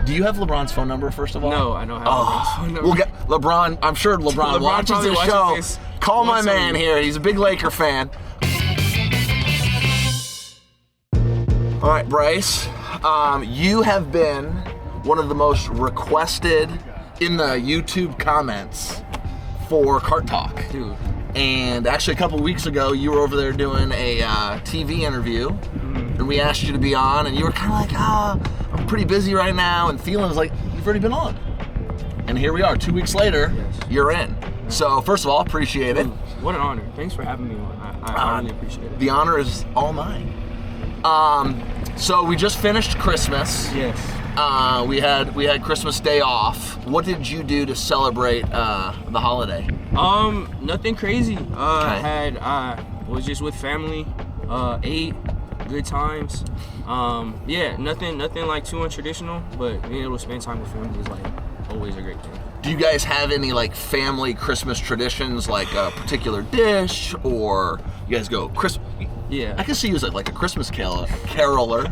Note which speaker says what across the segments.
Speaker 1: Do you have LeBron's phone number, first of all?
Speaker 2: No, I don't have LeBron's phone number.
Speaker 1: We'll get LeBron. I'm sure LeBron watches the show. Call my man here. He's a big Laker fan. All right, Bryce. You have been one of the most requested in the YouTube comments for Cart Talk.
Speaker 2: Dude.
Speaker 1: And actually, a couple weeks ago, you were over there doing a TV interview, and we asked you to be on, and you were kind of like, I'm pretty busy right now, and feeling like you've already been on. And here we are, 2 weeks later, you're in. So, first of all, appreciate it.
Speaker 2: What an honor. Thanks for having me on. I really appreciate it.
Speaker 1: The honor is all mine. So, we just finished Christmas.
Speaker 2: Yes.
Speaker 1: We had Christmas Day off. What did you do to celebrate the holiday?
Speaker 2: Nothing crazy. I was just with family. Ate, good times. Nothing like too untraditional, but being able to spend time with family is like always a great thing.
Speaker 1: Do you guys have any like family Christmas traditions, like a particular dish, or you guys go Christmas?
Speaker 2: Yeah.
Speaker 1: I can see you as like a Christmas caroler.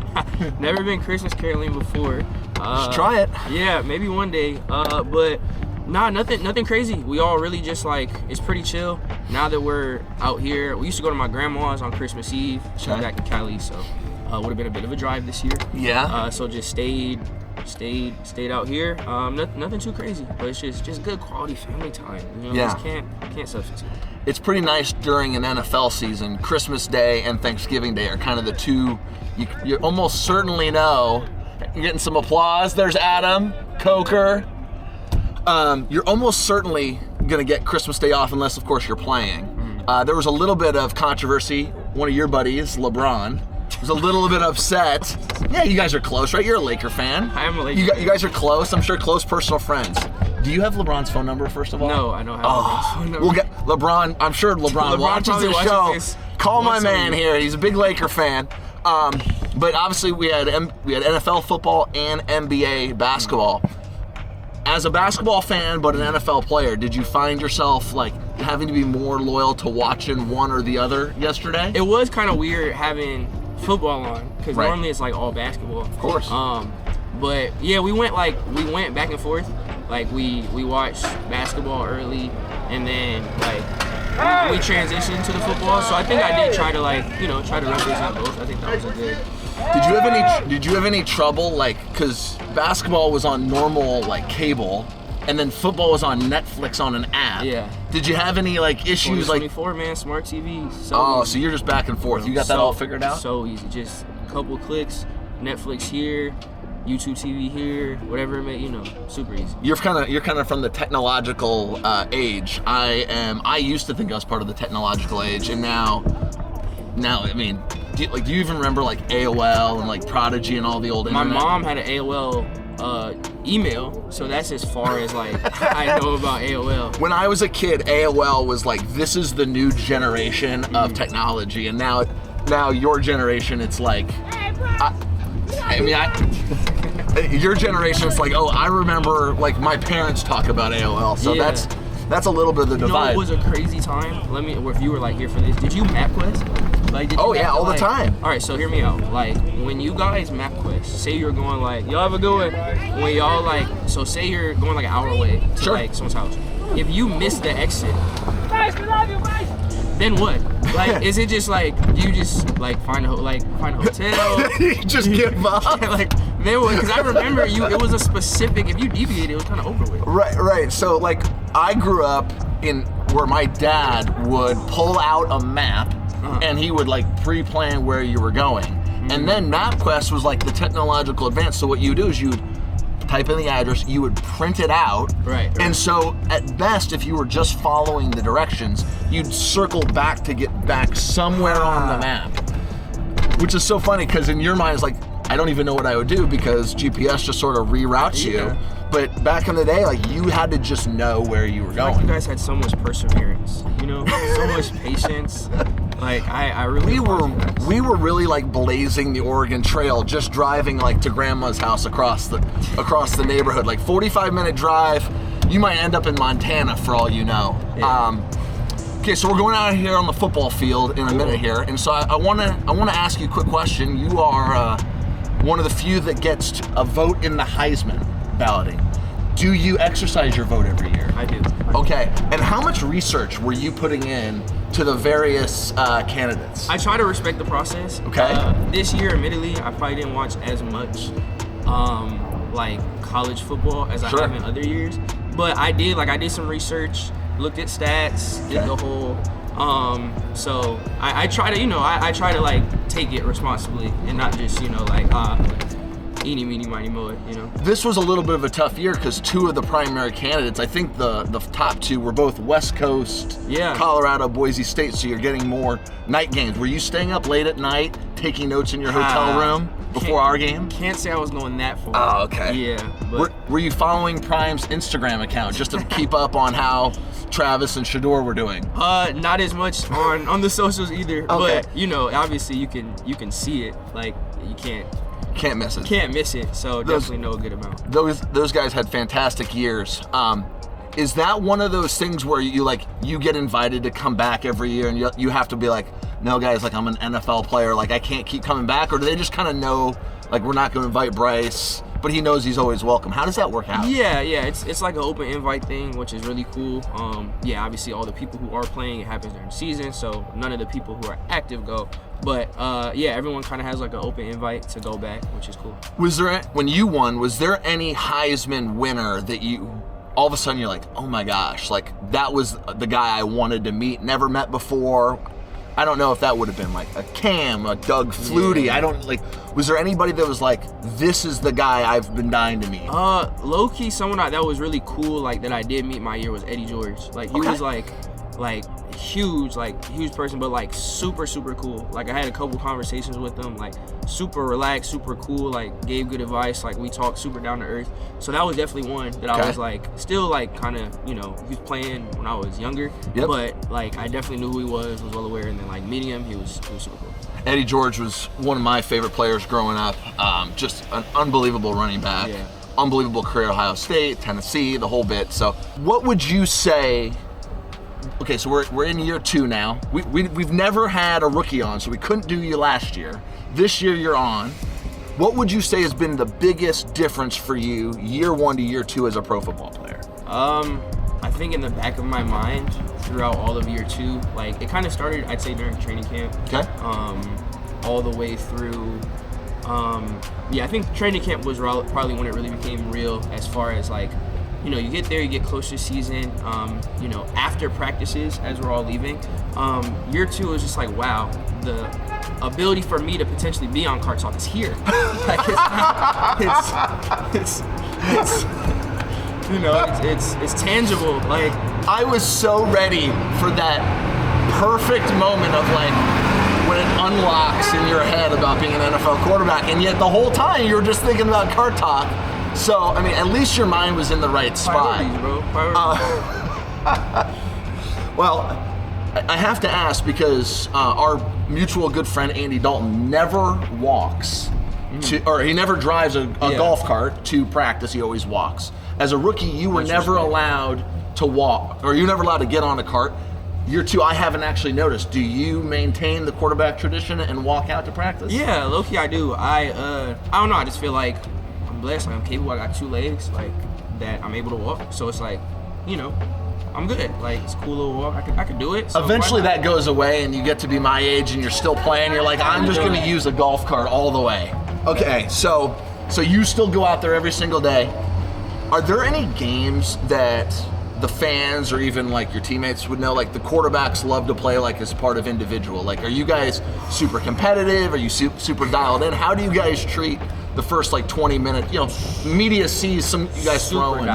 Speaker 2: Never been Christmas caroling before.
Speaker 1: Just try it.
Speaker 2: Yeah, maybe one day. But nah, nothing crazy. We all really just like, it's pretty chill. Now that we're out here, we used to go to my grandma's on Christmas Eve. She's back in Cali, so would have been a bit of a drive this year.
Speaker 1: Yeah.
Speaker 2: So just stayed out here. Nothing too crazy, but it's just good quality family time. You know,
Speaker 1: yeah.
Speaker 2: Just can't substitute.
Speaker 1: It's pretty nice during an NFL season. Christmas Day and Thanksgiving Day are kind of the two you almost certainly know. You're getting some applause. There's Adam Coker. You're almost certainly gonna get Christmas Day off unless, of course, you're playing. There was a little bit of controversy. One of your buddies, LeBron, was a little bit upset. Yeah, you guys are close, right? You're a Laker fan.
Speaker 2: I am a Laker fan.
Speaker 1: You guys are close. I'm sure close personal friends. Do you have LeBron's phone number, first of all?
Speaker 2: No, I don't have LeBron's phone number.
Speaker 1: We'll get LeBron. I'm sure LeBron watches the show. Call my man here. He's a big Laker fan. But obviously we had NFL football and NBA basketball. As a basketball fan, but an NFL player, did you find yourself like having to be more loyal to watching one or the other yesterday?
Speaker 2: It was kind of weird having football on because normally it's like all basketball.
Speaker 1: Of course.
Speaker 2: But yeah, we went back and forth. Like we watched basketball early, and then like we transitioned to the football. So I think I did try to represent both. I think that was a good.
Speaker 1: Did you have any trouble, like, because basketball was on normal like cable, and then football was on Netflix on an app?
Speaker 2: Yeah.
Speaker 1: Did you have any like issues
Speaker 2: 24 man smart TV?
Speaker 1: So you're just back and forth. You got that all figured out?
Speaker 2: So easy, just a couple clicks. Netflix here, YouTube TV here, whatever it may, super easy.
Speaker 1: You're kind of from the technological age. I used to think I was part of the technological age, and now I mean, do you even remember like AOL and like Prodigy and all the old internet?
Speaker 2: My mom had an AOL email, so that's as far as like I know about AOL.
Speaker 1: When I was a kid, AOL was like, this is the new generation of technology, and now your generation, it's like, your generation, it's like, oh, I remember like my parents talk about AOL, so that's a little bit of the divide.
Speaker 2: It was a crazy time. If you were like here for this, did you MapQuest?
Speaker 1: All the time.
Speaker 2: All right, so hear me out. Like when you guys MapQuest, say you're going like, y'all have a good one. When y'all like, so say you're going like an hour away to like someone's house. If you miss the exit, then what? Like, is it just like you just like find a hotel?
Speaker 1: You just give up.
Speaker 2: Like then what? Because I remember it was a specific. If you deviated, it was kind of over with.
Speaker 1: Right. So like I grew up in where my dad would pull out a map. And he would like pre-plan where you were going. And then MapQuest was like the technological advance. So what you do is you would type in the address, you would print it out.
Speaker 2: Right.
Speaker 1: And so at best, if you were just following the directions, you'd circle back to get back somewhere on the map. Which is so funny because in your mind it's like, I don't even know what I would do because GPS just sort of reroutes you. But back in the day, like you had to just know where you were going.
Speaker 2: Like you guys had so much perseverance, so much patience. Like I really
Speaker 1: we were really like blazing the Oregon Trail, just driving like to grandma's house across the neighborhood, like 45-minute drive. You might end up in Montana for all you know.
Speaker 2: Yeah.
Speaker 1: Okay, so we're going out here on the football field in a minute here, and so I want to ask you a quick question. You are one of the few that gets a vote in the Heisman balloting. Do you exercise your vote every year?
Speaker 2: I do.
Speaker 1: Okay, and how much research were you putting in to the various candidates?
Speaker 2: I try to respect the process.
Speaker 1: Okay.
Speaker 2: This year, admittedly, I probably didn't watch as much like college football as I have in other years. But I did some research, looked at stats, did the whole. So I try to, I try to like take it responsibly and not just, eeny, meeny, miny, moe,
Speaker 1: This was a little bit of a tough year because two of the primary candidates, I think the top two were both West Coast, Colorado, Boise State, so you're getting more night games. Were you staying up late at night, taking notes in your hotel room before our game?
Speaker 2: Can't say I was going that far.
Speaker 1: Oh, okay.
Speaker 2: Yeah. But
Speaker 1: Were you following Prime's Instagram account just to keep up on how Travis and Shador were doing?
Speaker 2: Not as much on the socials either.
Speaker 1: Okay.
Speaker 2: But obviously you can see it. Like you
Speaker 1: Can't miss it.
Speaker 2: can't miss it. So definitely know a good amount.
Speaker 1: Those guys had fantastic years. Is that one of those things where you get invited to come back every year and you have to be like, no guys, like I'm an NFL player, like I can't keep coming back? Or do they just kind of know, like we're not going to invite Bryce, but he knows he's always welcome? How does that work out?
Speaker 2: Yeah, it's like an open invite thing, which is really cool. Obviously all the people who are playing, it happens during the season, so none of the people who are active go. But everyone kind of has like an open invite to go back, which is cool.
Speaker 1: When you won, was there any Heisman winner that you, all of a sudden you're like, oh my gosh, like that was the guy I wanted to meet, never met before? I don't know if that would have been like a Cam, a Doug Flutie.
Speaker 2: Yeah.
Speaker 1: Was there anybody that was like, this is the guy I've been dying to meet?
Speaker 2: Low-key, someone that was really cool, like that I did meet my year was Eddie George. Like he was like huge person, but like super, super cool. Like I had a couple conversations with him, like super relaxed, super cool, like gave good advice, like we talked super down to earth. So that was definitely one that I was like still like kind of, he was playing when I was younger, but like I definitely knew who he was well aware, and then like meeting him, he was super cool.
Speaker 1: Eddie George was one of my favorite players growing up. Just an unbelievable running back.
Speaker 2: Yeah.
Speaker 1: Unbelievable career at Ohio State, Tennessee, the whole bit. So what would you say? Okay, so we're in year 2 now. We've never had a rookie on, so we couldn't do you last year. This year you're on. What would you say has been the biggest difference for you year 1 to year 2 as a pro football player?
Speaker 2: I think in the back of my mind throughout all of year 2, like it kind of started, I'd say, during training camp.
Speaker 1: Okay.
Speaker 2: All the way through. I think training camp was probably when it really became real, as far as like, you get there, you get close to season, after practices as we're all leaving. Year 2 was just like, wow, the ability for me to potentially be on Car Talk is here. Like it's tangible. Like
Speaker 1: I was so ready for that perfect moment of like when it unlocks in your head about being an NFL quarterback, and yet the whole time you were just thinking about Car Talk. So, I mean, at least your mind was in the right spot.
Speaker 2: Priorities, bro. Priorities.
Speaker 1: Well, I have to ask because our mutual good friend Andy Dalton never walks or he never drives a golf cart to practice. He always walks. As a rookie, you were never allowed to walk, or you were never allowed to get on a cart. Year 2, I haven't actually noticed. Do you maintain the quarterback tradition and walk out to practice?
Speaker 2: Yeah, low-key I do. I don't know. I just feel like I'm blessed. Like I'm capable. I got 2 legs, like that. I'm able to walk. So it's like, I'm good. Like it's a cool little walk. I could do it. So
Speaker 1: eventually that goes away, and you get to be my age, and you're still playing. You're like, I'm just going to use a golf cart all the way. Okay, so you still go out there every single day. Are there any games that the fans or even like your teammates would know, like the quarterbacks love to play like as part of individual? Like, are you guys super competitive? Are you super dialed in? How do you guys treat the first like 20 minutes? Media sees some you guys throwing.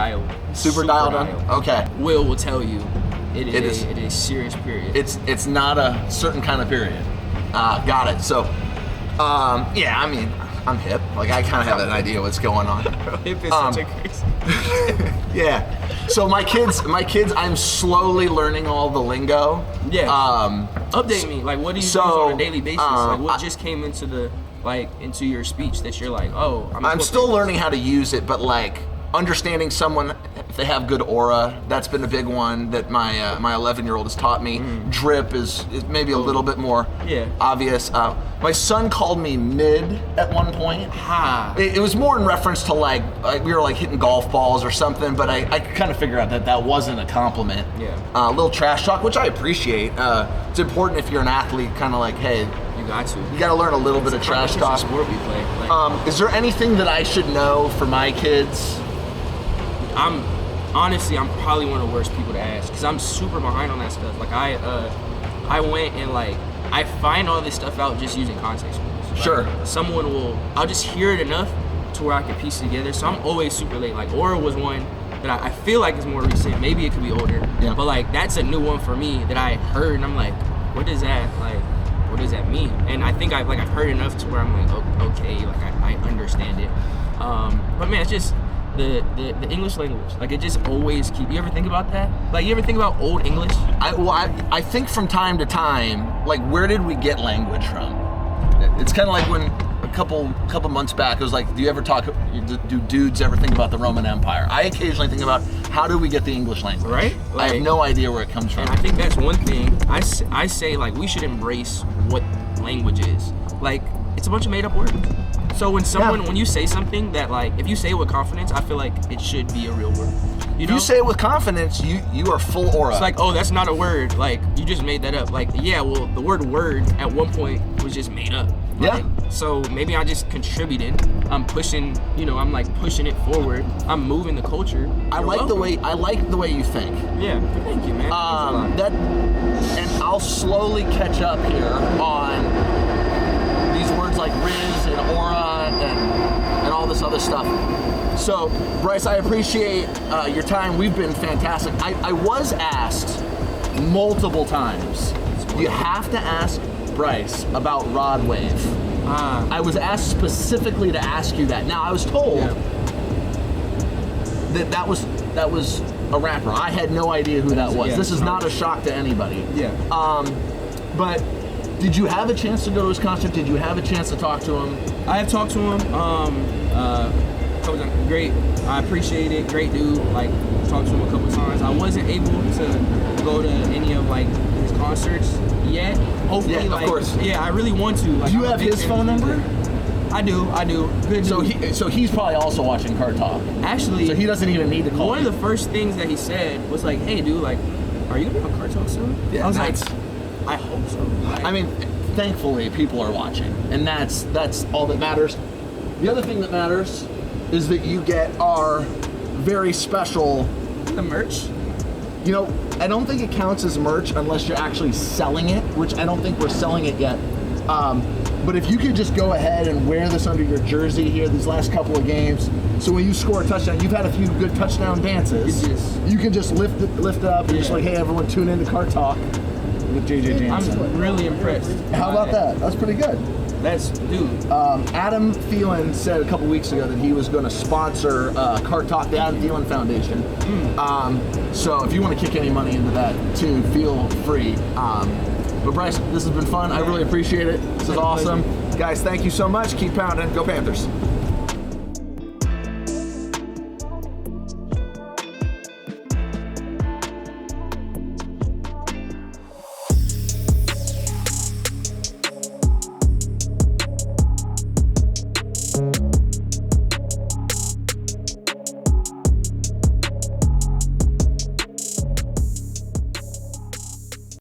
Speaker 1: Super dialed in? Okay.
Speaker 2: Will tell you it is a serious period.
Speaker 1: It's not a certain kind of period. Got it. So, I mean, I'm hip. Like I kind of have an idea what's going on.
Speaker 2: Hip is such a crazy.
Speaker 1: Yeah. So my kids, I'm slowly learning all the lingo.
Speaker 2: Yeah. Update me. Like, what do you use on a daily basis? Like, what just came into into your speech that you're like, oh,
Speaker 1: I'm still learning how to use it, but like understanding someone, they have good aura. That's been a big one that my 11-year-old has taught me. Drip is maybe a little bit more obvious. My son called me mid at one point. It was more in reference to like we were like hitting golf balls or something, but I could kind of figure out that wasn't a compliment. A little trash talk, which I appreciate. It's important if you're an athlete, kind of like, hey, you got to learn a little bit of trash talk.
Speaker 2: Sport we play. Like,
Speaker 1: is there anything that I should know for my kids?
Speaker 2: I'm probably one of the worst people to ask because I'm super behind on that stuff. Like I went and like I find all this stuff out just using context clues.
Speaker 1: Sure.
Speaker 2: I'll just hear it enough to where I can piece it together. So I'm always super late. Like Aura was one that I feel like is more recent. Maybe it could be older.
Speaker 1: Yeah.
Speaker 2: But like that's a new one for me that I heard and I'm like, what is that? Like, what does that mean? And I think I've heard enough to where I'm like, oh, okay, like I understand it. But man, it's just the English language. Like it just always you ever think about that? Like you ever think about old English?
Speaker 1: I think from time to time, like where did we get language from? It's kind of like when a couple months back, it was like, do dudes ever think about the Roman Empire? I occasionally think about how do we get the English language?
Speaker 2: Right?
Speaker 1: Like, I have no idea where it comes from.
Speaker 2: And I think that's one thing I say like we should embrace what language is. Like it's a bunch of made up words. So when you say something that like, if you say it with confidence, I feel like it should be a real word.
Speaker 1: If you say it with confidence, you are full aura.
Speaker 2: It's like, oh, that's not a word. Like you just made that up. Like, yeah, well, the word at one point was just made up. Like, so maybe I just contributed. I'm pushing, I'm like pushing it forward. I'm moving the culture.
Speaker 1: I like the way you think.
Speaker 2: Yeah, thank you, man.
Speaker 1: And I'll slowly catch up here on these words like Riz and aura and all this other stuff. So, Bryce, I appreciate your time. We've been fantastic. I was asked multiple times, you have to ask Bryce about Rod Wave. I was asked specifically to ask you that. Now, I was told that was a rapper. I had no idea who that was. This is not a shock to anybody. But did you have a chance to go to his concert? Did you have a chance to talk to him?
Speaker 2: I have talked to him. Great. I appreciate it. Great dude. Like, talked to him a couple times. I wasn't able to go to any of like his concerts yet. Hopefully,
Speaker 1: of course.
Speaker 2: Yeah, I really want to. Like,
Speaker 1: do you have his phone number?
Speaker 2: I do. Good dude.
Speaker 1: So he's probably also watching Card Talk.
Speaker 2: Actually,
Speaker 1: so he doesn't even need to call.
Speaker 2: One of the first things that he said was like, "Hey, dude, like, are you gonna be on Card Talk soon?"
Speaker 1: Yeah,
Speaker 2: I was like, I hope so. Like,
Speaker 1: I mean, thankfully, people are watching, and that's all that matters. The other thing that matters is that you get our very special
Speaker 2: the merch.
Speaker 1: I don't think it counts as merch unless you're actually selling it, which I don't think we're selling it yet. But if you could just go ahead and wear this under your jersey here these last couple of games, so when you score a touchdown, you've had a few good touchdown dances. You can just lift it up and just like, hey, everyone, tune in to Car Talk with JJ Jansen.
Speaker 2: I'm really impressed.
Speaker 1: How about that? That's pretty good.
Speaker 2: Dude.
Speaker 1: Adam Thielen said a couple weeks ago that he was going to sponsor Car Talk, the Adam Thielen Foundation. So if you want to kick any money into that too, feel free. But Bryce, this has been fun. I really appreciate it. This is awesome. Guys, thank you so much. Keep pounding. Go Panthers.